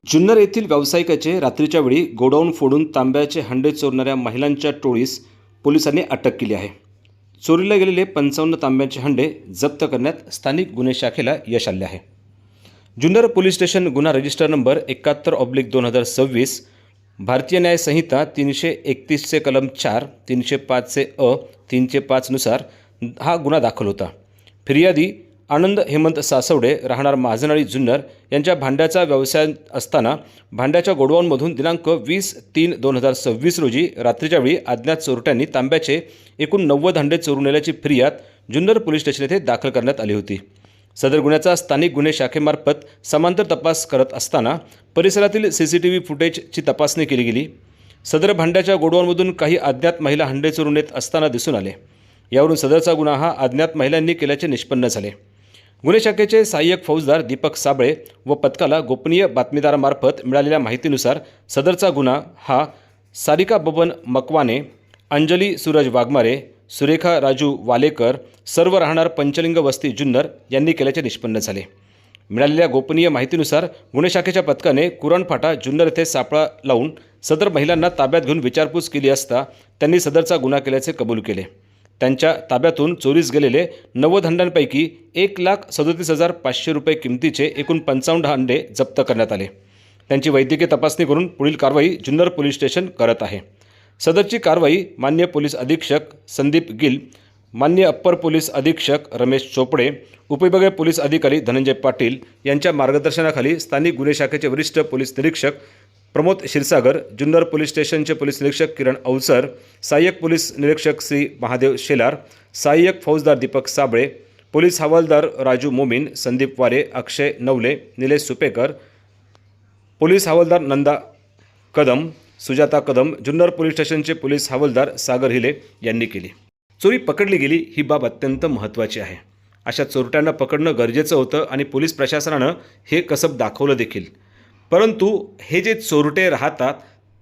जुन्नर येथील व्यावसायिकाचे रात्रीच्या वेळी गोडाऊन फोडून तांब्याचे हंडे चोरणाऱ्या महिलांच्या टोळीस पोलिसांनी अटक केली आहे। चोरीला गेलेले 55 तांब्याचे हंडे जप्त करण्यात स्थानिक गुन्हे शाखेला यश आले आहे। जुन्नर पोलीस स्टेशन गुन्हा रजिस्टर नंबर 71/2026 भारतीय न्याय संहिता 331 चे कलम 4, 305 चे अ, 305 नुसार हा गुन्हा दाखल होता। फिर्यादी आनंद हेमंत सासवडे राहणार महाजनाळी जुन्नर यांच्या भांड्याचा व्यवसाय असताना भांड्याच्या गोडाऊनमधून दिनांक 20/3/2026 रोजी रात्रीच्या वेळी अज्ञात चोरट्यांनी तांब्याचे एकूण 90 हंडे चोरून नेल्याची फिर्याद जुन्नर पोलीस स्टेशन येथे दाखल करण्यात आली होती। सदर गुन्ह्याचा स्थानिक गुन्हे शाखेमार्फत समांतर तपास करत असताना परिसरातील सीसीटीव्ही फुटेजची तपासणी केली गेली। सदर भांड्याच्या गोडाऊनमधून काही अज्ञात महिला हंडे चोरून नेत असताना दिसून आले। यावरून सदरचा गुन्हा हा अज्ञात महिलांनी केल्याचे निष्पन्न झाले। गुन्हे शाखेचे सहाय्यक फौजदार दीपक साबळे व पथकाला गोपनीय बातमीदारामार्फत मिळालेल्या माहितीनुसार सदरचा गुन्हा हा सारिका बबन मकवाने, अंजली सूरज वाघमारे, सुरेखा राजू वालेकर सर्व राहणार पंचलिंग वस्ती जुन्नर यांनी केल्याचे निष्पन्न झाले। मिळालेल्या गोपनीय माहितीनुसार गुन्हे शाखेच्या पथकाने कुरणफाटा जुन्नर येथे सापळा लावून सदर महिलांना ताब्यात घेऊन विचारपूस केली असता त्यांनी सदरचा गुन्हा केल्याचे कबूल केले। त्यांच्या ताब्यातून चोरीस गेलेले 90 हंड्यांपैकी 1,37,500 रुपये किमतीचे एकूण 55 हंडे जप्त करण्यात आले। त्यांची वैद्यकीय तपासणी करून पुढील कारवाई जुन्नर पोलीस स्टेशन करत आहे। सदरची कारवाई माननीय पोलीस अधीक्षक संदीप गिल, माननीय अप्पर पोलीस अधीक्षक रमेश चोपडे, उपविभागीय पोलीस अधिकारी धनंजय पाटील यांच्या मार्गदर्शनाखाली स्थानिक गुन्हे शाखेचे वरिष्ठ पोलीस निरीक्षक प्रमोद क्षीरसागर, जुन्नर पोलीस स्टेशनचे पोलीस निरीक्षक किरण अवसर, सहाय्यक पोलीस निरीक्षक श्री महादेव शेलार, सहाय्यक फौजदार दीपक साबळे, पोलीस हवालदार राजू मोमीन, संदीप वारे, अक्षय नवले, निलेश सुपेकर, पोलीस हवालदार नंदा कदम, सुजाता कदम, जुन्नर पोलीस स्टेशनचे पोलीस हवालदार सागर हिले यांनी केली। चोरी पकडली गेली ही बाब अत्यंत महत्त्वाची आहे। अशा चोरट्यांना पकडणं गरजेचं होतं आणि पोलीस प्रशासनानं हे कसब दाखवलं देखील। परंतु हे जे चोरटे राहतात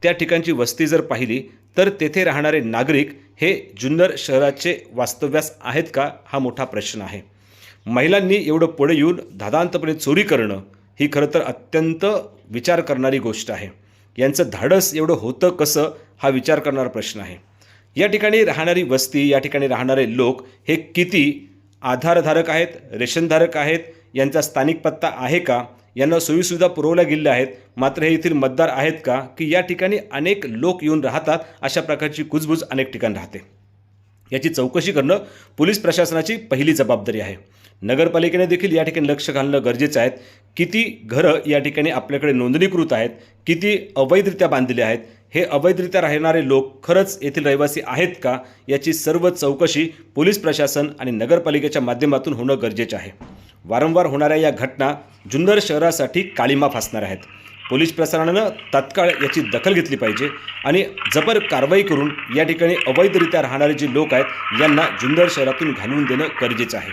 त्या ठिकाणची वस्ती जर पाहिली तर तेथे राहणारे नागरिक हे जुन्नर शहराचे वास्तव्यास आहेत का हा मोठा प्रश्न आहे। महिलांनी एवढं पुढे येऊन धादांतपणे चोरी करणं ही खरं तर अत्यंत विचार करणारी गोष्ट आहे। यांचं धाडस एवढं होतं कसं हा विचार करणारा प्रश्न आहे। या ठिकाणी राहणारी वस्ती, या ठिकाणी राहणारे लोक हे किती आधारधारक आहेत, रेशनधारक आहेत, यांचा स्थानिक पत्ता आहे का, यांना सोयीसुविधा पुरवल्या गेलेल्या आहेत, मात्र हे येथील मतदार आहेत का, की या ठिकाणी अनेक लोक येऊन राहतात, अशा प्रकारची कुजबूज अनेक ठिकाणी राहते। याची चौकशी करणं पोलीस प्रशासनाची पहिली जबाबदारी आहे। नगरपालिकेने देखील या ठिकाणी लक्ष घालणं गरजेचं आहे। किती घरं या ठिकाणी आपल्याकडे नोंदणीकृत आहेत, किती अवैधरित्या बांधलेले आहेत, हे अवैधरित्या राहणारे लोक खरंच येथील रहिवासी आहेत का, याची सर्व चौकशी पोलीस प्रशासन आणि नगरपालिकेच्या माध्यमातून होणं गरजेचं आहे। वारंवार होणाऱ्या या घटना जुन्नर शहरासाठी काळीमा फासणार आहेत। पोलीस प्रशासनानं तात्काळ याची दखल घेतली पाहिजे आणि जबर कारवाई करून या ठिकाणी अवैधरित्या राहणारे जे लोक आहेत यांना जुन्नर शहरातून घालवून देणं गरजेचं आहे।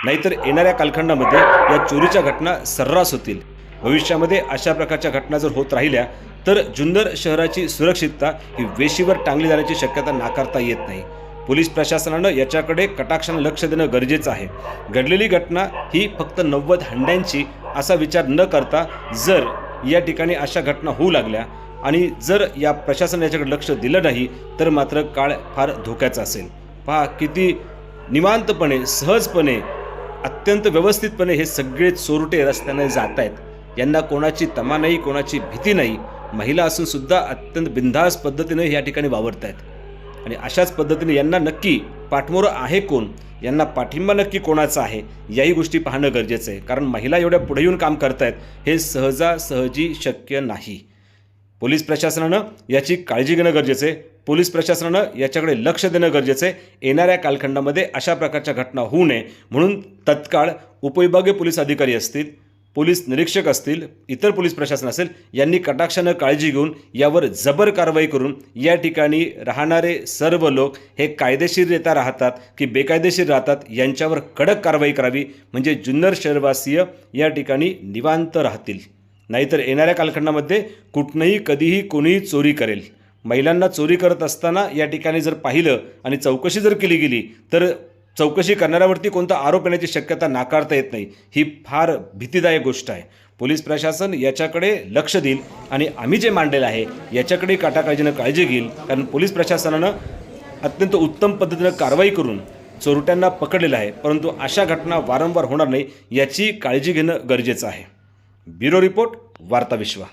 नाहीतर येणाऱ्या कालखंडामध्ये या चोरीच्या घटना सर्रास होतील। भविष्यामध्ये अशा प्रकारच्या घटना जर होत राहिल्या तर जुन्नर शहराची सुरक्षितता ही वेशीवर टांगली जाण्याची शक्यता नाकारता येत नाही। पोलीस प्रशासनानं याच्याकडे कटाक्षानं लक्ष देणं गरजेचं आहे। घडलेली घटना ही फक्त 90 हंड्यांची असा विचार न करता जर या ठिकाणी अशा घटना होऊ लागल्या आणि जर या प्रशासन याच्याकडे लक्ष दिलं नाही तर मात्र काळ फार धोक्याचा असेल। पहा किती निवांतपणे, सहजपणे, अत्यंत व्यवस्थितपणे हे सगळे चोरटे रस्त्याने जात आहेत। यांना कोणाची तमा नाही, कोणाची भीती नाही। महिला असून सुद्धा अत्यंत बिनधास्त पद्धतीने या ठिकाणी वावरत आहेत आणि अशाच पद्धतीने यांना नक्की पाठमोरं आहे कोण, यांना पाठिंबा नक्की कोणाचा आहे, याही गोष्टी पाहणं गरजेचं आहे। कारण महिला एवढ्या पुढे येऊन काम करतायत हे सहजासहजी शक्य नाही। पोलीस प्रशासनानं याची काळजी घेणं गरजेचं आहे। पोलीस प्रशासनानं याच्याकडे लक्ष देणं गरजेचं आहे। येणाऱ्या कालखंडामध्ये अशा प्रकारच्या घटना होऊ नये म्हणून तत्काळ उपविभागीय पोलीस अधिकारी असतील, पोलीस निरीक्षक असतील, इतर पोलीस प्रशासन असेल, यांनी कटाक्षानं काळजी घेऊन यावर जबर कारवाई करून या ठिकाणी राहणारे सर्व लोक हे कायदेशीररित्या राहतात की बेकायदेशीर राहतात यांच्यावर कडक कारवाई करावी, म्हणजे जुन्नर शहरवासीय या ठिकाणी निवांत राहतील। नाहीतर येणाऱ्या कालखंडामध्ये कुठनंही कधीही कोणीही चोरी करेल। महिलांना चोरी करत असताना या ठिकाणी जर पाहिलं आणि चौकशी जर केली गेली तर चौकशी करणाऱ्यावरती कोणता आरोप येण्याची शक्यता नाकारता येत नाही। ही फार भीतीदायक गोष्ट आहे। पोलीस प्रशासन याच्याकडे लक्ष देईल आणि आम्ही जे मांडलेलं आहे याच्याकडे काटाकाळजीनं काळजी घेईल, कारण पोलीस प्रशासनानं अत्यंत उत्तम पद्धतीनं कारवाई करून चोरट्यांना पकडलेलं आहे, परंतु अशा घटना वारंवार होणार नाही याची काळजी घेणं गरजेचं आहे. ब्युरो रिपोर्ट, वार्ता विश्व.